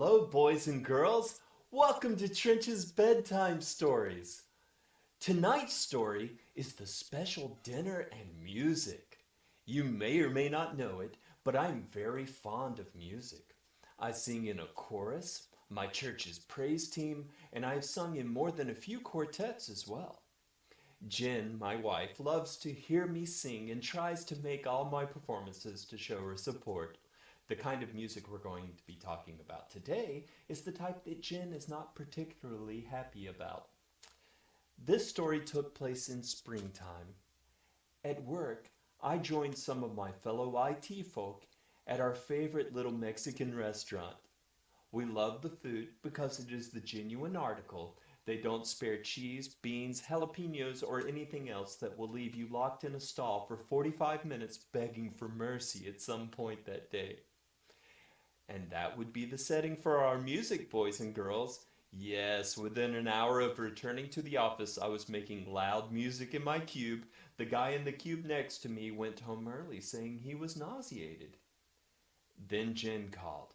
Hello, boys and girls. Welcome to Trench's Bedtime Stories. Tonight's story is the special dinner and music. You may or may not know it, but I'm very fond of music. I sing in a chorus, my church's praise team, and I've sung in more than a few quartets as well. Jen, my wife, loves to hear me sing and tries to make all my performances to show her support. The kind of music we're going to be talking about today is the type that Jen is not particularly happy about. This story took place in springtime. At work, I joined some of my fellow IT folk at our favorite little Mexican restaurant. We love the food because it is the genuine article. They don't spare cheese, beans, jalapenos, or anything else that will leave you locked in a stall for 45 minutes begging for mercy at some point that day. And that would be the setting for our music, boys and girls. Yes, within an hour of returning to the office, I was making loud music in my cube. The guy in the cube next to me went home early, saying he was nauseated. Then Jen called.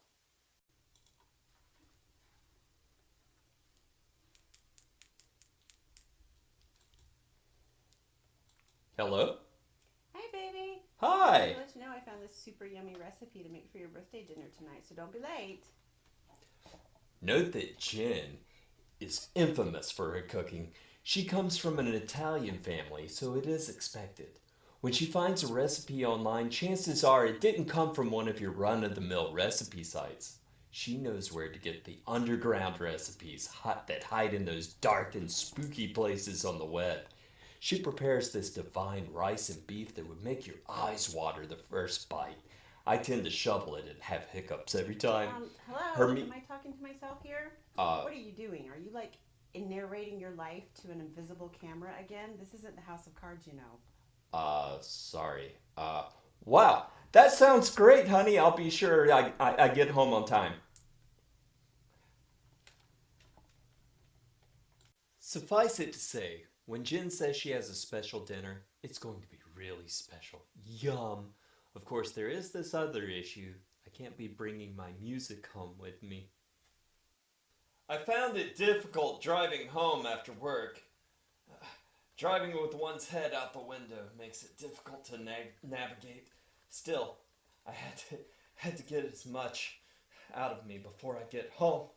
Hello? Hi, baby. Hi! I'll let you know I found this super yummy recipe to make for your birthday dinner tonight, so don't be late. Note that Jen is infamous for her cooking. She comes from an Italian family, so it is expected. When she finds a recipe online, chances are it didn't come from one of your run-of-the-mill recipe sites. She knows where to get the underground recipes that hide in those dark and spooky places on the web. She prepares this divine rice and beef that would make your eyes water the first bite. I tend to shovel it and have hiccups every time. Hello? Am I talking to myself here? Uh, What are you doing? Are you like narrating your life to an invisible camera again? This isn't the House of Cards, you know. Sorry. Wow, that sounds great, honey. I'll be sure I get home on time. Suffice it to say, when Jen says she has a special dinner, it's going to be really special. Yum! Of course, there is this other issue. I can't be bringing my music home with me. I found it difficult driving home after work. Driving with one's head out the window makes it difficult to navigate. Still, I had to get as much out of me before I get home.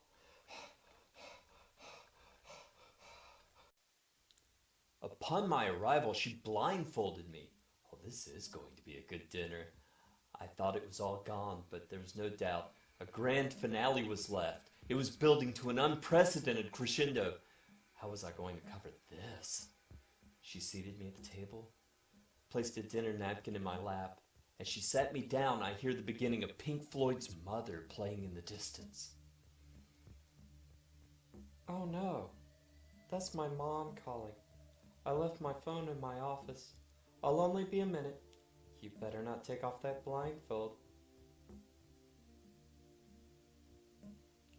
Upon my arrival, she blindfolded me. Oh, this is going to be a good dinner. I thought it was all gone, but there was no doubt. A grand finale was left. It was building to an unprecedented crescendo. How was I going to cover this? She seated me at the table, placed a dinner napkin in my lap. As she sat me down, I hear the beginning of Pink Floyd's Mother playing in the distance. Oh no, that's my mom calling. I left my phone in my office. I'll only be a minute. You better not take off that blindfold.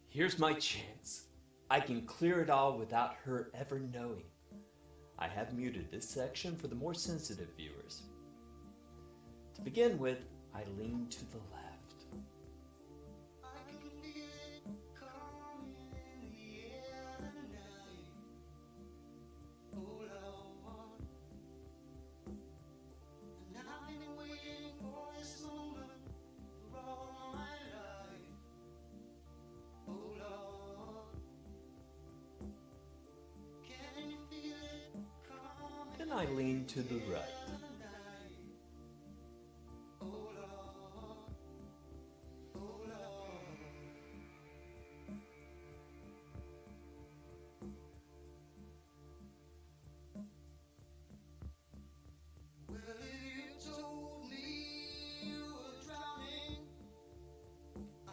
Here's my chance. I can clear it all without her ever knowing. I have muted this section for the more sensitive viewers. To begin with, I lean to the left. Then I lean to the right.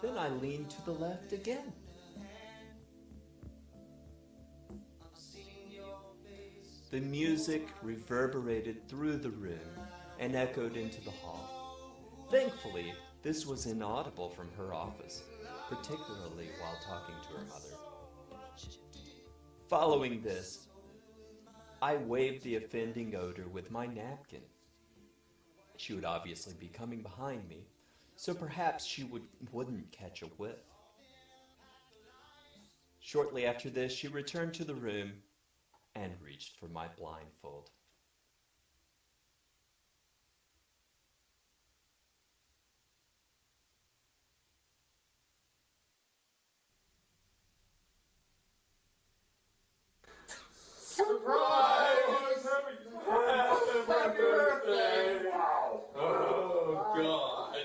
Then I lean to the left again. The music reverberated through the room and echoed into the hall. Thankfully, this was inaudible from her office, particularly while talking to her mother. Following this, I waved the offending odor with my napkin. She would obviously be coming behind me, so perhaps she wouldn't catch a whiff. Shortly after this, she returned to the room and reached for my blindfold. Surprise! Happy birthday! Wow! Oh, God.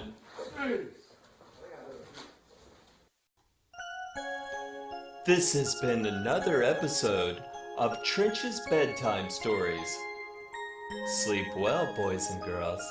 This has been another episode of Trench's Bedtime Stories. Sleep well, boys and girls.